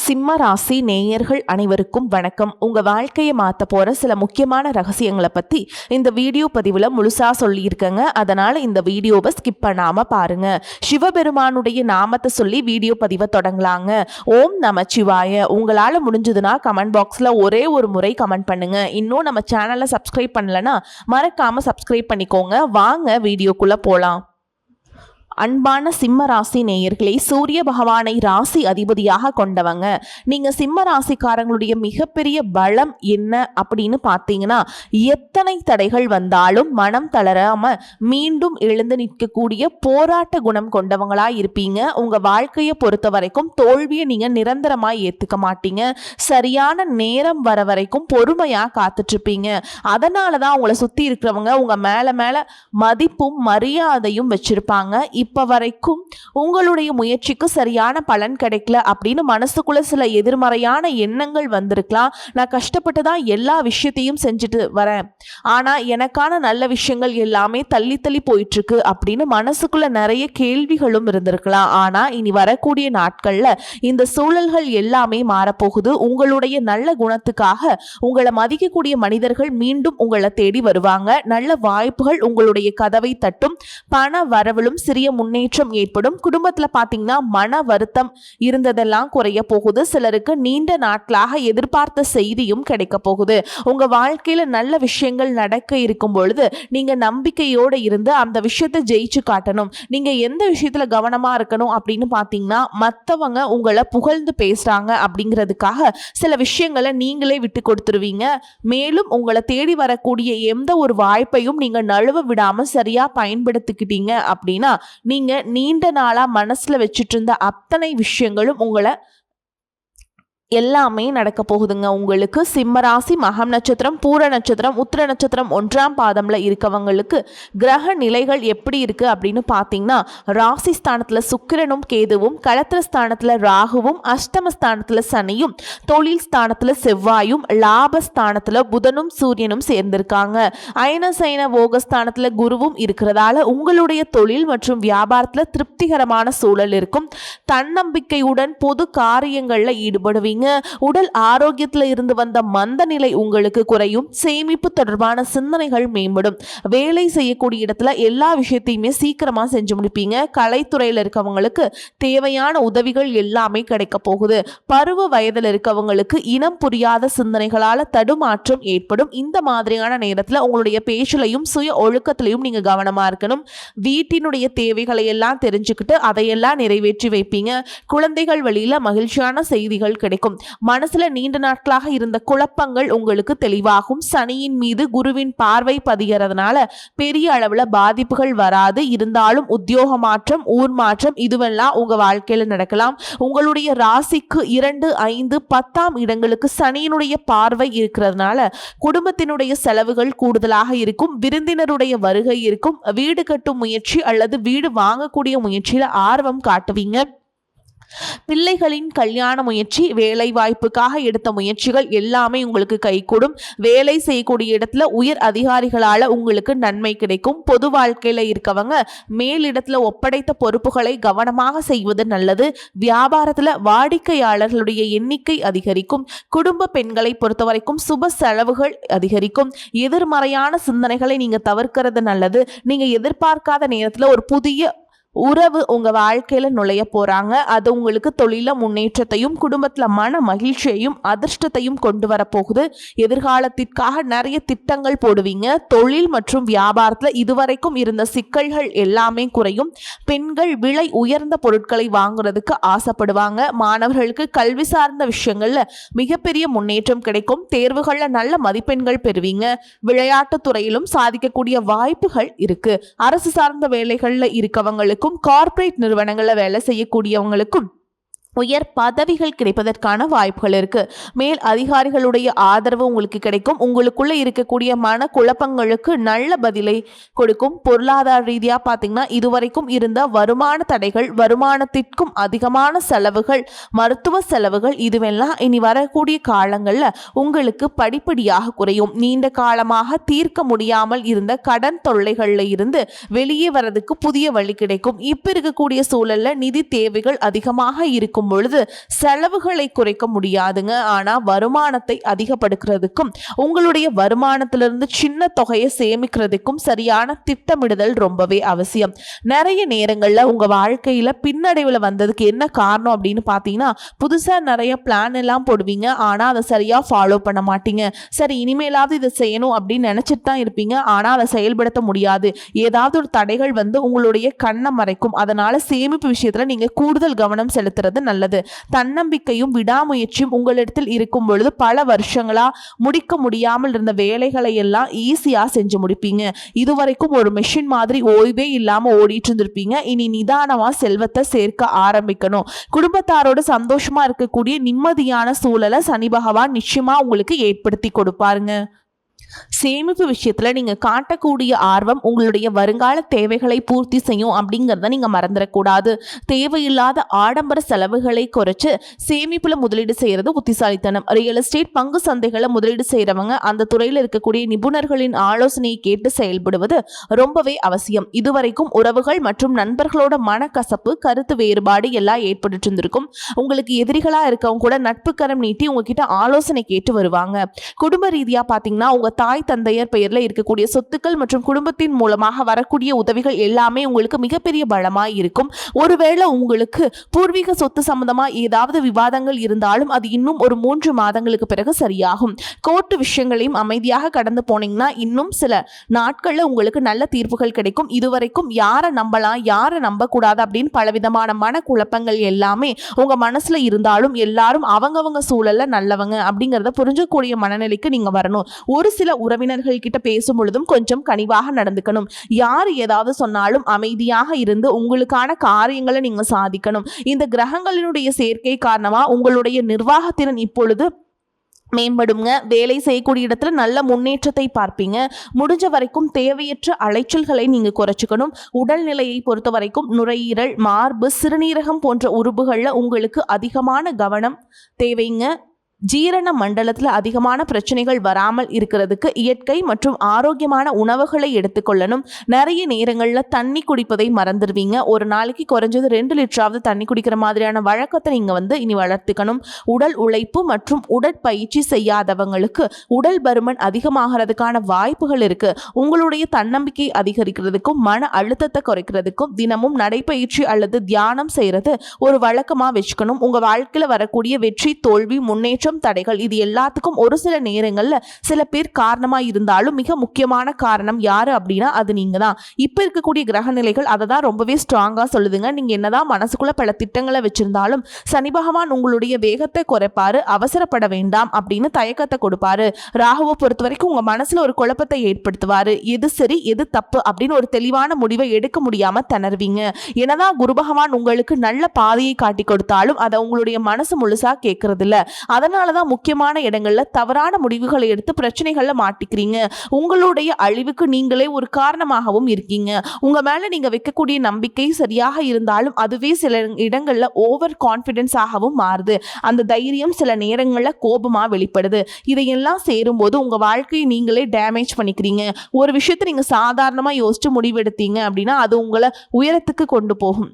சிம்ம ராசி நேயர்கள் அனைவருக்கும் வணக்கம். உங்க வாழ்க்கையை மாத்த போற சில முக்கியமான ரகசியங்களை பத்தி இந்த வீடியோ பதிவுல முழுசா சொல்லியிருக்கேங்க. அதனால இந்த வீடியோவை ஸ்கிப் பண்ணாம பாருங்க. சிவபெருமானுடைய நாமத்தை சொல்லி வீடியோ பதிவை தொடங்கலாங்க. ஓம் நமச்சிவாய. உங்களால முடிஞ்சதுன்னா கமெண்ட் பாக்ஸ்ல ஒரே ஒரு முறை கமெண்ட் பண்ணுங்க. இன்னும் நம்ம சேனலை சப்ஸ்கிரைப் பண்ணலன்னா மறக்காம சப்ஸ்கிரைப் பண்ணிக்கோங்க. வாங்க வீடியோக்குள்ள போலாம். அன்பான சிம்ம ராசி நேயர்களே, சூரிய பகவானை ராசி அதிபதியாக கொண்டவங்க நீங்க. சிம்ம ராசிக்காரங்களுடைய மிகப்பெரிய பலம் என்ன அப்படின்னு பார்த்தீங்கன்னா, எத்தனை தடைகள் வந்தாலும் மனம் தளராம மீண்டும் எழுந்து நிற்கக்கூடிய போராட்ட குணம் கொண்டவங்களா இருப்பீங்க. உங்க வாழ்க்கையை பொறுத்த வரைக்கும் தோல்வியை நீங்க நிரந்தரமா ஏத்துக்க மாட்டீங்க. சரியான நேரம் வர வரைக்கும் பொறுமையா காத்துட்டு இருப்பீங்க. அதனாலதான் உங்களை சுத்தி இருக்கிறவங்க உங்க மேல மதிப்பும் மரியாதையும் வச்சிருப்பாங்க. இப்ப வரைக்கும் உங்களுடைய முயற்சிக்கு சரியான பலன் கிடைக்கல அப்படின்னு மனசுக்குள்ள சில எதிர்மறையான எண்ணங்கள் வந்திருக்கலாம். நான் கஷ்டப்பட்டு தான் எல்லா விஷயத்தையும் செஞ்சுட்டு வரேன், ஆனா எனக்கான நல்ல விஷயங்கள் எல்லாமே தள்ளி தள்ளி போயிட்டு இருக்கு அப்படின்னு மனசுக்குள்ள நிறைய கேள்விகளும் இருந்திருக்கலாம். ஆனா இனி வரக்கூடிய நாட்கள்ல இந்த சூழல்கள் எல்லாமே மாறப்போகுது. உங்களுடைய நல்ல குணத்துக்காக உங்களை மதிக்கக்கூடிய மனிதர்கள் மீண்டும் உங்களை தேடி வருவாங்க. நல்ல வாய்ப்புகள் உங்களுடைய கதவை தட்டும். பண வரவிலும் சிறிய முன்னேற்றம் ஏற்படும். குடும்பத்துல பாத்தீங்கன்னா மன வருத்தம் இருந்ததெல்லாம் குறைய போகுது. சிலருக்கு நீண்ட நாட்களாக எதிர்பார்த்த செய்தியும் கிடைக்க போகுது. உங்க வாழ்க்கையில நல்ல விஷயங்கள் நடக்க இருக்கும் பொழுது நீங்க நம்பிக்கையோட இருந்து அந்த விஷயத்தை ஜெயிச்சு காட்டணும். நீங்க எந்த விஷயத்துல கவனமா இருக்கணும் அப்படின்னு பாத்தீங்கன்னா, மத்தவங்க உங்களை புகழ்ந்து பேசுறாங்க அப்படிங்கிறதுக்காக சில விஷயங்களை நீங்களே விட்டு கொடுத்துருவீங்க. மேலும் உங்களை தேடி வரக்கூடிய எந்த ஒரு வாய்ப்பையும் நீங்க நழுவ விடாம சரியா பயன்படுத்திக்கிட்டீங்க அப்படின்னா நீங்க நீண்ட நாளா மனசுல வச்சுட்டு இருந்த அத்தனை விஷயங்களும் உங்களை எல்லாமே நடக்க போகுதுங்க. உங்களுக்கு சிம்மராசி மகம் நட்சத்திரம், பூர நட்சத்திரம், உத்திர நட்சத்திரம் 1ஆம் பாதம்ல இருக்கவங்களுக்கு கிரக நிலைகள் எப்படி இருக்கு அப்படின்னு பார்த்தீங்கன்னா, ராசி ஸ்தானத்துல சுக்கிரனும் கேதுவும், களத்திர ஸ்தானத்துல ராகுவும், அஷ்டமஸ்தானத்துல சனியும், தொழில் ஸ்தானத்துல செவ்வாயும், லாபஸ்தானத்துல புதனும் சூரியனும் சேர்ந்திருக்காங்க. அயன சயன போகஸ்தானத்துல குருவும் இருக்கிறதால உங்களுடைய தொழில் மற்றும் வியாபாரத்துல திருப்திகரமான சூழல் இருக்கும். தன்னம்பிக்கையுடன் பொது காரியங்கள்ல ஈடுபடுவீங்க. உடல் ஆரோக்கியத்துல இருந்து வந்த மந்த நிலை உங்களுக்கு குறையும். சேமிப்பு தொடர்பான சிந்தனைகள் மேம்படும். வேலை செய்யக்கூடிய இடத்துல எல்லா விஷயத்தையுமே சீக்கிரமா செஞ்சு முடிப்பீங்க. கலைத்துறையில இருக்கவங்களுக்கு தேவையான உதவிகள் எல்லாமே கிடைக்க போகுது. பருவ வயதில் இருக்கவங்களுக்கு இனம் புரியாத சிந்தனைகளால தடுமாற்றம் ஏற்படும். இந்த மாதிரியான நேரத்துல உங்களுடைய பேச்சுலையும் சுய ஒழுக்கத்திலையும் நீங்க கவனமா இருக்கணும். வீட்டினுடைய தேவைகளை எல்லாம் தெரிஞ்சுக்கிட்டு அதையெல்லாம் நிறைவேற்றி வைப்பீங்க. குழந்தைகள் வழியில மகிழ்ச்சியான செய்திகள் கிடைக்கும். மனசுல நீண்ட நாட்களாக இருந்த குழப்பங்கள் உங்களுக்கு தெளிவாகும். சனியின் மீது குருவின் பார்வை பதிகிறதுனால பெரிய அளவுல பாதிப்புகள் வராது. இருந்தாலும் உத்தியோக மாற்றம், ஊர் மாற்றம் இதுவெல்லாம் உங்க வாழ்க்கையில நடக்கலாம். உங்களுடைய ராசிக்கு 2, 5, 10ஆம் இடங்களுக்கு சனியினுடைய பார்வை இருக்கிறதுனால குடும்பத்தினுடைய செலவுகள் கூடுதலாக இருக்கும். விருந்தினருடைய வருகை இருக்கும். வீடு கட்டும் முயற்சி அல்லது வீடு வாங்கக்கூடிய முயற்சியில ஆர்வம் காட்டுவீங்க. பிள்ளைகளின் கல்யாண முயற்சி, வேலை வாய்ப்புக்காக எடுத்த முயற்சிகள் எல்லாமே உங்களுக்கு கைகூடும். வேலை செய்யக்கூடிய இடத்துல உயர் அதிகாரிகளால உங்களுக்கு நன்மை கிடைக்கும். பொது வாழ்க்கையில இருக்கவங்க மேலிடத்துல ஒப்படைத்த பொறுப்புகளை கவனமாக செய்வது நல்லது. வியாபாரத்துல வாடிக்கையாளர்களுடைய எண்ணிக்கை அதிகரிக்கும். குடும்ப பெண்களை பொறுத்தவரைக்கும் சுப செலவுகள் அதிகரிக்கும். எதிர்மறையான சிந்தனைகளை நீங்க தவிர்க்கிறது நல்லது. நீங்க எதிர்பார்க்காத நேரத்துல ஒரு புதிய உறவு உங்க வாழ்க்கையில நுழைய போறாங்க. அது உங்களுக்கு தொழில முன்னேற்றத்தையும் குடும்பத்துல மன மகிழ்ச்சியையும் அதிர்ஷ்டத்தையும் கொண்டு வரப்போகுது. எதிர்காலத்திற்காக நிறைய திட்டங்கள் போடுவீங்க. தொழில் மற்றும் வியாபாரத்துல இதுவரைக்கும் இருந்த சிக்கல்கள் எல்லாமே குறையும். பெண்கள் விலை உயர்ந்த பொருட்களை வாங்குறதுக்கு ஆசைப்படுவாங்க. மாணவர்களுக்கு கல்வி சார்ந்த விஷயங்கள்ல மிகப்பெரிய முன்னேற்றம் கிடைக்கும். தேர்வுகள்ல நல்ல மதிப்பெண்கள் பெறுவீங்க. விளையாட்டு துறையிலும் சாதிக்கக்கூடிய வாய்ப்புகள் இருக்கு. அரசு சார்ந்த வேலைகள்ல இருக்கவங்களுக்கு, கார்ப்பரேட் நிறுவனங்கள்ல வேலை செய்யக்கூடியவங்களுக்கும் உயர் பதவிகள் கிடைப்பதற்கான வாய்ப்புகள் இருக்கு. மேல் அதிகாரிகளுடைய ஆதரவு உங்களுக்கு கிடைக்கும். உங்களுக்குள்ள இருக்கக்கூடிய மன குழப்பங்களுக்கு நல்ல பதிலை கொடுக்கும். பொருளாதார ரீதியா பாத்தீங்கன்னா இதுவரைக்கும் இருந்த வருமான தடைகள், வருமானத்திற்கும் அதிகமான செலவுகள், மருத்துவ செலவுகள் இதுவெல்லாம் இனி வரக்கூடிய காலங்கள்ல உங்களுக்கு படிப்படியாக குறையும். நீண்ட காலமாக தீர்க்க முடியாமல் இருந்த கடன் தொல்லைகள்ல இருந்து வெளியே வரதுக்கு புதிய வழி கிடைக்கும். இப்ப இருக்கக்கூடிய சூழல்ல நிதி தேவைகள் அதிகமாக இருக்கும் இருக்கும் பொழுது செலவுகளை குறைக்க முடியாதுங்க. ஆனா வருமானத்தை அதிகப்படுத்துறதுக்கும் உங்களுடைய வருமானத்திலிருந்து சின்ன தொகையை சேமிக்கிறதுக்கும் சரியான திட்டமிடுதல் ரொம்பவே அவசியம். நிறைய நேரங்கள்ல உங்க வாழ்க்கையில பின்னடைவுல வந்ததுக்கு என்ன காரணம் அப்படின்னு பாத்தீங்கன்னா, புதுசா நிறைய பிளான் எல்லாம் போடுவீங்க, ஆனா அதை சரியா ஃபாலோ பண்ண மாட்டீங்க. சரி இனிமேலாவது இதை செய்யணும் அப்படின்னு நினைச்சிட்டு தான் இருப்பீங்க, ஆனா அதை செயல்படுத்த முடியாது. ஏதாவது ஒரு தடைகள் வந்து உங்களுடைய கண்ணை மறைக்கும். அதனால சேமிப்பு விஷயத்துல நீங்க கூடுதல் கவனம் செலுத்துறது நல்லது. தன்னம்பிக்கையும் விடாமுயற்சியும் உங்களிடத்தில் இருக்கும் பொழுது பல வருஷங்களா முடிக்க முடியாமல் இருந்த வேலைகளை எல்லாம் ஈஸியா செஞ்சு முடிப்பீங்க. இதுவரைக்கும் ஒரு மெஷின் மாதிரி ஓய்வே இல்லாம ஓடிட்டு இருந்திருப்பீங்க. இனி நிதானமா செல்வத்தை சேர்க்க ஆரம்பிக்கணும். குடும்பத்தாரோட சந்தோஷமா இருக்கக்கூடிய நிம்மதியான சூழலை சனி பகவான் நிச்சயமா உங்களுக்கு ஏற்படுத்தி கொடுப்பாருங்க. சேமிப்பு விஷயத்துல நீங்க காட்டக்கூடிய ஆர்வம் உங்களுடைய வருங்கால தேவைகளை பூர்த்தி செய்யும் அப்படிங்கிறத நீங்க மறந்துடக்கூடாது. தேவையில்லாத ஆடம்பர செலவுகளை குறைச்சு சேமிப்புல முதலீடு செய்யறது புத்திசாலித்தனம். ரியல் எஸ்டேட் பங்கு சந்தைகளை முதலீடு செய்யறவங்க அந்த துறையில் இருக்கக்கூடிய நிபுணர்களின் ஆலோசனையை கேட்டு செயல்படுவது ரொம்பவே அவசியம். இதுவரைக்கும் உறவுகள் மற்றும் நண்பர்களோட மனக்கசப்பு, கருத்து வேறுபாடு எல்லாம் ஏற்பட்டு இருந்திருக்கும். உங்களுக்கு எதிரிகளா இருக்கவங்க கூட நட்பு கரம் நீட்டி உங்ககிட்ட ஆலோசனை கேட்டு வருவாங்க. குடும்ப ரீதியா பாத்தீங்கன்னா உங்க தாய் தந்தையர் பெயர்ல இருக்கக்கூடிய சொத்துக்கள் மற்றும் குடும்பத்தின் மூலமாக வரக்கூடிய உதவிகள் எல்லாமே உங்களுக்கு மிகப்பெரிய பலமாய் இருக்கும். ஒருவேளை உங்களுக்கு பூர்வீக சொத்து சம்பந்தமா ஏதாவது விவாதங்கள் இருந்தாலும் அது இன்னும் ஒரு 3 மாதங்களுக்கு பிறகு சரியாகும். கோர்ட்டு விஷயங்களையும் அமைதியாக கடந்து போனீங்கன்னா இன்னும் சில நாட்கள்ல உங்களுக்கு நல்ல தீர்ப்புகள் கிடைக்கும். இதுவரைக்கும் யாரை நம்பலாம் யாரை நம்ப கூடாது அப்படின்னு பலவிதமான மனக்குழப்பங்கள் எல்லாமே உங்க மனசுல இருந்தாலும் எல்லாரும் அவங்கவங்க சூழல்ல நல்லவங்க அப்படிங்கறத புரிஞ்சக்கூடிய மனநிலைக்கு நீங்க வரணும். ஒரு சில உறவினர்கள் கிட்ட பேசும் பொழுதும் கொஞ்சம் கனிவாக நடந்துக்கணும். யார் ஏதாவது சொன்னாலும் அமைதியாக இருந்து உங்களுக்கான காரியங்களை நீங்க சாதிக்கணும். இந்த கிரகங்களினுடைய சேர்க்கை காரணமா உங்களுடைய நிர்வாகத்திறன் இப்பொழுது மேம்படுங்க. வேலை செய்யக்கூடிய இடத்துல நல்ல முன்னேற்றத்தை பார்ப்பீங்க. முடிஞ்ச வரைக்கும் தேவையற்ற அலைச்சல்களை நீங்க குறைச்சிக்கணும். உடல்நிலையை பொறுத்த வரைக்கும் நுரையீரல், மார்பு, சிறுநீரகம் போன்ற உறுப்புகள்ல உங்களுக்கு அதிகமான கவனம் தேவைங்க. ஜீரண மண்டலத்தில் அதிகமான பிரச்சனைகள் வராமல் இருக்கிறதுக்கு இயற்கை மற்றும் ஆரோக்கியமான உணவுகளை எடுத்துக்கொள்ளணும். நிறைய நேரங்களில் தண்ணி குடிப்பதை மறந்துடுவீங்க. ஒரு நாளைக்கு குறைஞ்சது 2 லிட்டராவது தண்ணி குடிக்கிற மாதிரியான வழக்கத்தை நீங்கள் இனி வளர்த்துக்கணும். உடல் உழைப்பு மற்றும் உடற்பயிற்சி செய்யாதவங்களுக்கு உடல் பருமன் அதிகமாகிறதுக்கான வாய்ப்புகள் இருக்கு. உங்களுடைய தன்னம்பிக்கை அதிகரிக்கிறதுக்கும் மன அழுத்தத்தை குறைக்கிறதுக்கும் தினமும் நடைப்பயிற்சி அல்லது தியானம் செய்யறது ஒரு வழக்கமாக வச்சுக்கணும். உங்க வாழ்க்கையில் வரக்கூடிய வெற்றி, தோல்வி, முன்னேற்றம், தடைகள் இது எல்லாத்துக்கும் ஒரு சில நேரங்கள்ல சில பேர் காரணமா இருந்தாலும் மிக முக்கியமான காரணம் யாரு அப்படின்னா அது நீங்க தான். இப்ப இருக்கக்கூடிய கிரக நிலைகள் அதை தான் ரொம்பவே ஸ்ட்ராங்கா சொல்லுதுங்க. நீங்க என்னதான் மனசுக்குள்ள பல திட்டங்களை வச்சிருந்தாலும் சனி பகவான் உங்களுடைய வேகத்தை குறைப்பாரு. அவசரப்பட வேண்டாம் அப்படின்னு தயக்கத்தை கொடுப்பாரு. ராகுவை பொறுத்த வரைக்கும் உங்க மனசுல ஒரு குழப்பத்தை ஏற்படுத்துவாரு. எது சரி எது தப்பு அப்படின்னு ஒரு தெளிவான முடிவை எடுக்க முடியாம திணறுவீங்க. என்னதான் குரு பகவான் உங்களுக்கு நல்ல பாதையை காட்டி கொடுத்தாலும் அதை உங்களுடைய மனசு முழுசா கேட்கறது இல்ல. அதனாலதான் முக்கியமான இடங்கள்ல தவறான முடிவுகளை எடுத்து பிரச்சனைகள்ல மாட்டிக்கிறீங்க. உங்களுடைய அழிவுக்கு நீங்களே ஒரு காரணமாகவும் இருக்கீங்க. உங்க மேல நீங்க வைக்கக்கூடிய நம்பிக்கை சரியாக இருந்தாலும் அதுவே சில இடங்கள்ல ஓவர் கான்பிடன்ஸ் ஆகவும் மாறுது. அந்த தைரியம் சில நேரங்கள்ல கோபமா வெளிப்படுது. இதையெல்லாம் சேரும்போது உங்க வாழ்க்கையை நீங்களே டேமேஜ் பண்ணிக்கிறீங்க. ஒரு விஷயத்தை நீங்க சாதாரணமா யோசிச்சு முடிவெடுத்தீங்க அப்படின்னா அது உங்களை உயரத்துக்கு கொண்டு போகும்.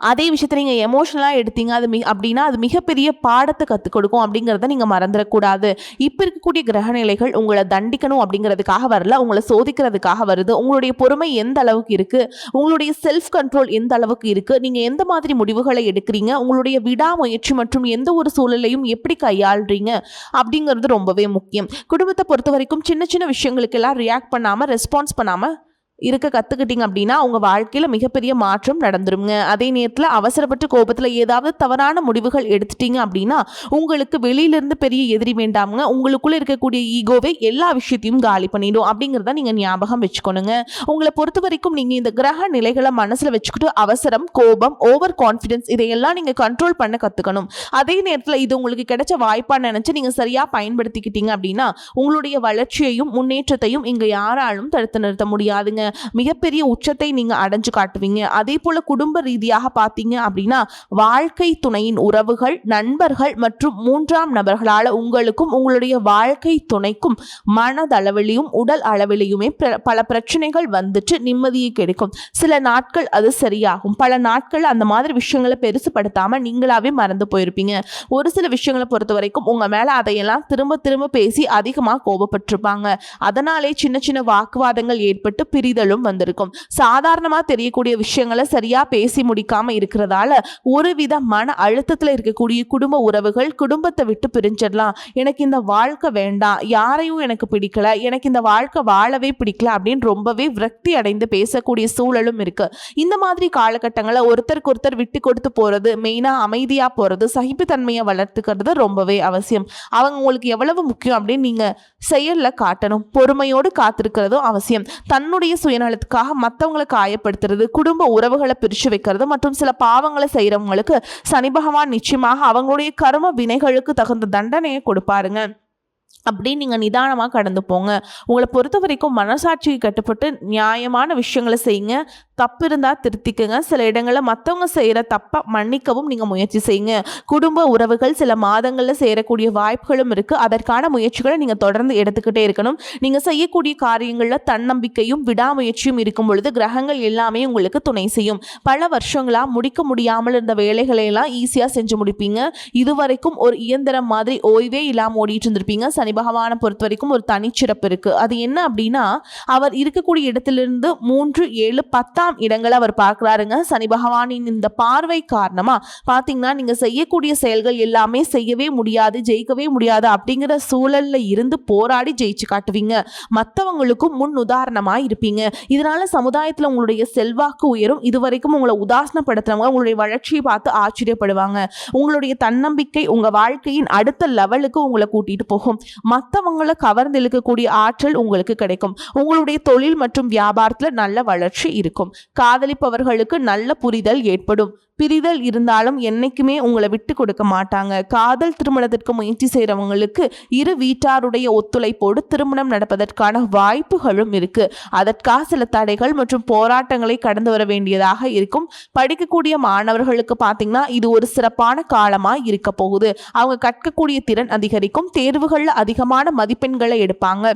அதே விஷயத்தை நீங்கள் எமோஷனலாக எடுத்தீங்க அப்படின்னா அது மிகப்பெரிய பாடத்தை கற்றுக் கொடுக்கும் அப்படிங்கிறத நீங்கள் மறந்துடக்கூடாது. இப்போ இருக்கக்கூடிய கிரகநிலைகள் உங்களை தண்டிக்கணும் அப்படிங்கிறதுக்காக வரல, உங்களை சோதிக்கிறதுக்காக வருது. உங்களுடைய பொறுமை எந்த அளவுக்கு இருக்குது, உங்களுடைய செல்ஃப் கண்ட்ரோல் எந்த அளவுக்கு இருக்குது, நீங்கள் எந்த மாதிரி முடிவுகளை எடுக்கிறீங்க, உங்களுடைய விடாமுயற்சி மற்றும் எந்த ஒரு சூழலையும் எப்படி கையாளுறீங்க அப்படிங்கிறது ரொம்பவே முக்கியம். குடும்பத்தை பொறுத்த வரைக்கும் சின்ன சின்ன விஷயங்களுக்கெல்லாம் ரியாக்ட் பண்ணாமல் ரெஸ்பான்ஸ் பண்ணாமல் இருக்க கற்றுக்கிட்டீங்க அப்படின்னா உங்கள் வாழ்க்கையில் மிகப்பெரிய மாற்றம் நடந்துருங்க. அதே நேரத்தில் அவசரப்பட்டு கோபத்தில் ஏதாவது தவறான முடிவுகள் எடுத்துட்டீங்க அப்படின்னா உங்களுக்கு வெளியிலேருந்து பெரிய எதிரி வேண்டாமுங்க. உங்களுக்குள்ளே இருக்கக்கூடிய ஈகோவை எல்லா விஷயத்தையும் காலி பண்ணிடும் அப்படிங்கிறத நீங்கள் ஞாபகம் வச்சுக்கணுங்க. உங்களை பொறுத்த வரைக்கும் நீங்கள் இந்த கிரக நிலைகளை மனசில் வச்சுக்கிட்டு அவசரம், கோபம், ஓவர் கான்ஃபிடென்ஸ் இதையெல்லாம் நீங்கள் கண்ட்ரோல் பண்ண கற்றுக்கணும். அதே நேரத்தில் இது உங்களுக்கு கிடைச்ச வாய்ப்பாக நினச்சி நீங்கள் சரியாக பயன்படுத்திக்கிட்டீங்க அப்படின்னா உங்களுடைய வளர்ச்சியையும் முன்னேற்றத்தையும் இங்கே யாராலும் தடுத்து நிறுத்த முடியாதுங்க. மிகப்பெரிய உச்சத்தை நீங்க அடைஞ்சு காட்டுவீங்க. அதே போல குடும்ப ரீதியாக பார்த்தீங்க அப்படின்னா வாழ்க்கை துணையின் உறவுகள், நண்பர்கள் மற்றும் 3ஆம் நபர்களால உங்களுக்கும் உங்களுடைய வாழ்க்கை துணைக்கும் மனதளவிலையும் உடல் அளவிலையுமே பல பிரச்சனைகள் வந்துட்டு நிம்மதியை கிடைக்கும். சில நாட்கள் அது சரியாகும், பல நாட்கள் அந்த மாதிரி விஷயங்களை பெருசுப்படுத்தாம நீங்களாவே மறந்து போயிருப்பீங்க. ஒரு சில விஷயங்களை பொறுத்த வரைக்கும் உங்க மேல அதையெல்லாம் திரும்ப திரும்ப பேசி அதிகமா கோபப்பட்டிருப்பாங்க. அதனாலே சின்ன சின்ன வாக்குவாதங்கள் ஏற்பட்டு பிரிதலும் வந்திருக்கும். சாதாரணமா தெரியக்கூடிய விஷயங்களை சரியா பேசி முடிக்காம இருக்கிறதால ஒருவித மன அழுத்தத்துல இருக்கக்கூடிய குடும்ப உறவுகள் குடும்பத்தை விட்டு பிரிஞ்சிடலாம். எனக்கு இந்த வாழ்க்கை வேண்டாம், யாரையும் எனக்கு பிடிக்கல, எனக்கு இந்த வாழ்க்கை வாழவே பிடிக்கல அப்படின்னு ரொம்பவே விரக்தி அடைந்து பேசக்கூடிய சூழலும் இருக்கு. இந்த மாதிரி காலகட்டங்களில் ஒருத்தருக்கு ஒருத்தர் விட்டு கொடுத்து போறது, மெயினா அமைதியா போறது, சகிப்புத்தன்மையை வளர்த்துக்கிறது ரொம்பவே அவசியம். அவங்க உங்களுக்கு எவ்வளவு முக்கியம் அப்படின்னு நீங்க செயல்ல காட்டணும். பொறுமையோடு காத்திருக்கிறதும் அவசியம். தன்னுடைய சுயநலத்துக்காக மற்றவங்களை காயப்படுத்துறது, குடும்ப உறவுகளை பிரிச்சு வைக்கிறது மற்றும் சில பாவங்களை செய்யறவங்களுக்கு சனி பகவான் நிச்சயமாக அவங்களுடைய கர்ம வினைகளுக்கு தகுந்த தண்டனையை கொடுப்பாருங்க. அப்படி நீங்கள் நிதானமாக கடந்து போங்க. உங்களை பொறுத்த வரைக்கும் மனசாட்சிக்கு கட்டுப்பட்டு நியாயமான விஷயங்களை செய்யுங்க. தப்பு இருந்தால் திருத்திக்குங்க. சில இடங்களில் மற்றவங்க செய்கிற தப்பை மன்னிக்கவும் நீங்கள் முயற்சி செய்யுங்க. குடும்ப உறவுகள் சில மாதங்களில் சேரக்கூடிய வாய்ப்புகளும் இருக்குது. அதற்கான முயற்சிகளை நீங்கள் தொடர்ந்து எடுத்துக்கிட்டே இருக்கணும். நீங்கள் செய்யக்கூடிய காரியங்களில் தன்னம்பிக்கையும் விடாமுயற்சியும் இருக்கும் பொழுது கிரகங்கள் எல்லாமே உங்களுக்கு துணை செய்யும். பல வருஷங்களாக முடிக்க முடியாமல் இருந்த வேலைகளையெல்லாம் ஈஸியாக செஞ்சு முடிப்பீங்க. இதுவரைக்கும் ஒரு இயந்திரம் மாதிரி ஓய்வே இல்லாமல் ஓடிட்டு இருந்திருப்பீங்க. சனி பகவானை பொறுத்த வரைக்கும் ஒரு தனிச்சிறப்பு இருக்கு. அது என்ன அப்படின்னா, அவர் இருக்கக்கூடிய இடத்திலிருந்து 3, 7, 10ஆம் இடங்களை அவர் பார்க்கிறாருங்க. சனி பகவானின் இந்த பார்வை காரணமா பாத்தீங்கன்னா நீங்க செய்யக்கூடிய செயல்கள் எல்லாமே செய்யவே முடியாது, ஜெயிக்கவே முடியாது அப்படிங்கிற சூழல்ல இருந்து போராடி ஜெயிச்சு காட்டுவீங்க. மற்றவங்களுக்கும் முன் உதாரணமா இருப்பீங்க. இதனால சமுதாயத்துல உங்களுடைய செல்வாக்கு உயரும். இதுவரைக்கும் உங்களை உதாசனப்படுத்துறவங்க உங்களுடைய வளர்ச்சியை பார்த்து ஆச்சரியப்படுவாங்க. உங்களுடைய தன்னம்பிக்கை உங்க வாழ்க்கையின் அடுத்த லெவலுக்கு உங்களை கூட்டிட்டு போகும். மற்றவங்களை கவர்ந்து இழுக்கக்கூடிய ஆற்றல் உங்களுக்கு கிடைக்கும். உங்களுடைய தொழில் மற்றும் வியாபாரத்தில் நல்ல வளர்ச்சி இருக்கும். காதலிப்பவர்களுக்கு நல்ல புரிதல் ஏற்படும். பிரிதல் இருந்தாலும் என்னைக்குமே உங்களை விட்டு கொடுக்க மாட்டாங்க. காதல் திருமணத்திற்கு முயற்சி செய்கிறவங்களுக்கு இரு வீட்டாருடைய ஒத்துழைப்போடு திருமணம் நடப்பதற்கான வாய்ப்புகளும் இருக்கு. அதற்காக சில தடைகள் மற்றும் போராட்டங்களை கடந்து வர வேண்டியதாக இருக்கும். படிக்கக்கூடிய மாணவர்களுக்கு பார்த்தீங்கன்னா இது ஒரு சிறப்பான காலமாக இருக்க போகுது. அவங்க கற்கக்கூடிய திறன் அதிகரிக்கும். தேர்வுகளில் அதிகமான மதிப்பெண்களை எடுப்பாங்க.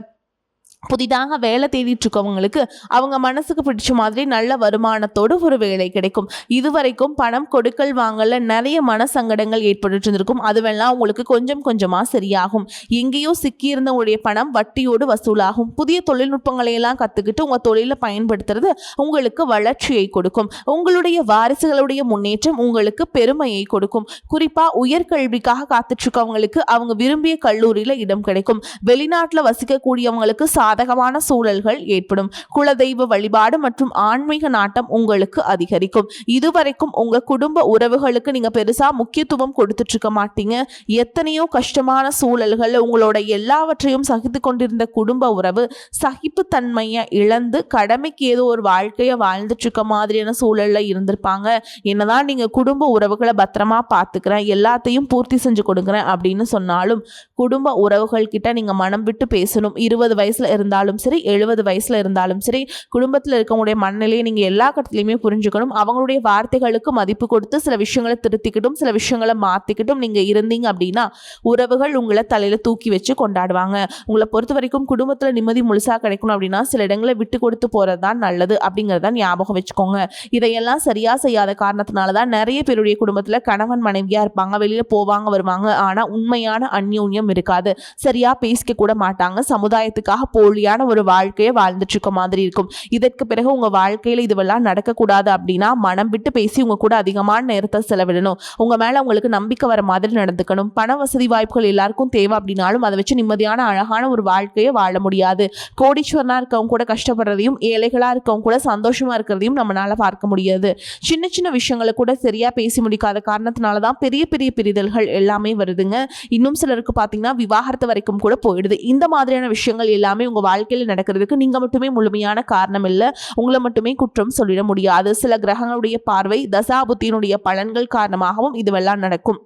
புதிதாக வேலை தேடிட்டு இருக்கவங்களுக்கு அவங்க மனசுக்கு பிடிச்ச மாதிரி நல்ல வருமானத்தோடு ஒரு வேலை கிடைக்கும். இதுவரைக்கும் பணம் கொடுக்கல் வாங்கல நிறைய மனசங்கடங்கள் ஏற்பட்டு இருந்திருக்கும். அதுவெல்லாம் உங்களுக்கு கொஞ்சம் கொஞ்சமாக சரியாகும். எங்கேயோ சிக்கியிருந்த உங்களுடைய பணம் வட்டியோடு வசூலாகும். புதிய தொழில்நுட்பங்களை எல்லாம் கற்றுக்கிட்டு உங்கள் தொழிலை பயன்படுத்துறது உங்களுக்கு வளர்ச்சியை கொடுக்கும். உங்களுடைய வாரிசுகளுடைய முன்னேற்றம் உங்களுக்கு பெருமையை கொடுக்கும். குறிப்பாக உயர்கல்விக்காக காத்துட்டு இருக்கவங்களுக்கு அவங்க விரும்பிய கல்லூரியில் இடம் கிடைக்கும். வெளிநாட்டில் வசிக்கக்கூடியவங்களுக்கு சாதகமான சூழல்கள் ஏற்படும். குலதெய்வ வழிபாடு மற்றும் ஆன்மீக நாட்டம் உங்களுக்கு அதிகரிக்கும். இதுவரைக்கும் உங்க குடும்ப உறவுகளுக்கு நீங்க பெருசா முக்கியத்துவம் கொடுத்துட்டு இருக்க மாட்டீங்க. எத்தனையோ கஷ்டமான சூழல்கள் உங்களோட எல்லாவற்றையும் சகித்து கொண்டிருந்த குடும்ப உறவு சகிப்புத்தன்மையை இழந்து கடமைக்கு ஏதோ ஒரு வாழ்க்கையை வாழ்ந்துட்டு இருக்க மாதிரியான சூழல்ல இருந்திருப்பாங்க. என்னதான் நீங்க குடும்ப உறவுகளை பத்திரமா பார்த்துக்கிறேன், எல்லாத்தையும் பூர்த்தி செஞ்சு கொடுக்குறேன் அப்படின்னு சொன்னாலும் குடும்ப உறவுகள் கிட்ட நீங்க மனம் விட்டு பேசணும். 20 வயசுல இருந்தாலும் சரி, 70 வயசுல இருந்தாலும் சரி, குடும்பத்தில் இருக்கவங்களுடைய மனநிலையை நீங்க எல்லா கட்டத்திலையுமே புரிஞ்சுக்கணும். அவங்களுடைய வார்த்தைகளுக்கு மதிப்பு கொடுத்து சில விஷயங்களை திருத்திக்கிட்டும் சில விஷயங்களை மாத்திக்கிட்டும் நீங்க இருந்தீங்க அப்படின்னா உறவுகள் உங்களை தலையில தூக்கி வச்சு கொண்டாடுவாங்க. உங்களை பொறுத்த வரைக்கும் குடும்பத்துல நிம்மதி முழுசா கிடைக்கணும் அப்படின்னா சில இடங்களை விட்டு கொடுத்து போறதுதான் நல்லது அப்படிங்கறத ஞாபகம் வச்சுக்கோங்க. இதையெல்லாம் சரியா செய்யாத காரணத்தினாலதான் நிறைய பேருடைய குடும்பத்துல கணவன் மனைவியா இருப்பாங்க, வெளியில போவாங்க வருவாங்க, ஆனா உண்மையான அந்யோன்யம் இருக்காது. சரியா பேசிக்க கூட மாட்டாங்க. சமுதாயத்துக்காக போலியான ஒரு வாழ்க்கையை வாழ்ந்துட்டு இருக்க மாதிரி இருக்கும். இதற்கு பிறகு உங்க வாழ்க்கையில இதுவெல்லாம் நடக்கக்கூடாது அப்படின்னா மனம் விட்டு பேசி உங்க கூட அதிகமான நேரத்தை செலவிடணும். உங்க மேல உங்களுக்கு நம்பிக்கை வர மாதிரி நடந்துக்கணும். பண வசதி வாய்ப்புகள் எல்லாருக்கும் தேவை அப்படின்னாலும் அதை வச்சு நிம்மதியான அழகான ஒரு வாழ்க்கையை வாழ முடியாது. கோடீஸ்வரனா இருக்கவங்க கூட கஷ்டப்படுறதையும் ஏழைகளா இருக்கவங்க கூட சந்தோஷமா இருக்கிறதையும் நம்மளால பார்க்க முடியாது. சின்ன சின்ன விஷயங்களை கூட சரியா பேசி முடிக்காத காரணத்தினாலதான் பெரிய பெரிய பிரிதல்கள் எல்லாமே வருதுங்க. இன்னும் சிலருக்கு பாத்தீங்கன்னா விவாகரத்து வரைக்கும் கூட போயிடுது. இந்த மாதிரியான விஷயங்கள் எல்லாமே உங்க வாழ்க்கையில் நடக்கிறதுக்கு நீங்க மட்டுமே முழுமையான காரணம் இல்லை. உங்களை மட்டுமே குற்றம் சொல்லிட முடியாது. சில கிரகங்களுடைய பார்வை தசாபுத்தியினுடைய பலன்கள் காரணமாகவும் இதுவெல்லாம் நடக்கும்.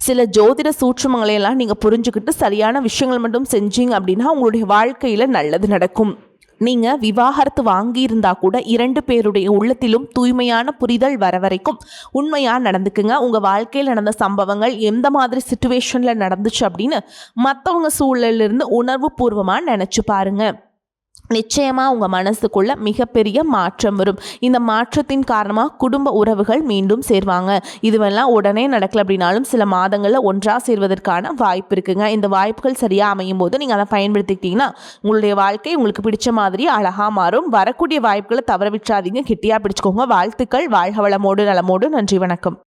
சில ஜோதிட சூட்சுமங்களை எல்லாம் நீங்க புரிஞ்சுக்கிட்டு சரியான விஷயங்கள் மட்டும் செஞ்சீங்க அப்படின்னா உங்களுடைய வாழ்க்கையில நல்லது நடக்கும். நீங்கள் விவாகரத்து வாங்கியிருந்தா கூட 2 பேருடைய உள்ளத்திலும் தூய்மையான புரிதல் வர வரைக்கும் உண்மையாக நடந்துக்குங்க. உங்கள் வாழ்க்கையில் நடந்த சம்பவங்கள் எந்த மாதிரி சுச்சுவேஷனில் நடந்துச்சு அப்படின்னு மற்றவங்க சூழலிருந்து உணர்வு பூர்வமாக நினச்சி பாருங்க. நிச்சயமாக உங்கள் மனசுக்குள்ள மிகப்பெரிய மாற்றம் வரும். இந்த மாற்றத்தின் காரணமாக குடும்ப உறவுகள் மீண்டும் சேர்வாங்க. இதுவெல்லாம் உடனே நடக்கல அப்படின்னாலும் சில மாதங்களில் ஒன்றாக சேர்வதற்கான வாய்ப்பு இருக்குங்க. இந்த வாய்ப்புகள் சரியாக அமையும் போது நீங்கள் அதை பயன்படுத்திக்கிட்டிங்கன்னா உங்களுடைய வாழ்க்கை உங்களுக்கு பிடிச்ச மாதிரி அழகாக மாறும். வரக்கூடிய வாய்ப்புகளை தவற விட்டுறாதீங்க, கெட்டியாக பிடிச்சிக்கோங்க. வாழ்த்துக்கள். வாழ்க வளமோடு நலமோடு. நன்றி, வணக்கம்.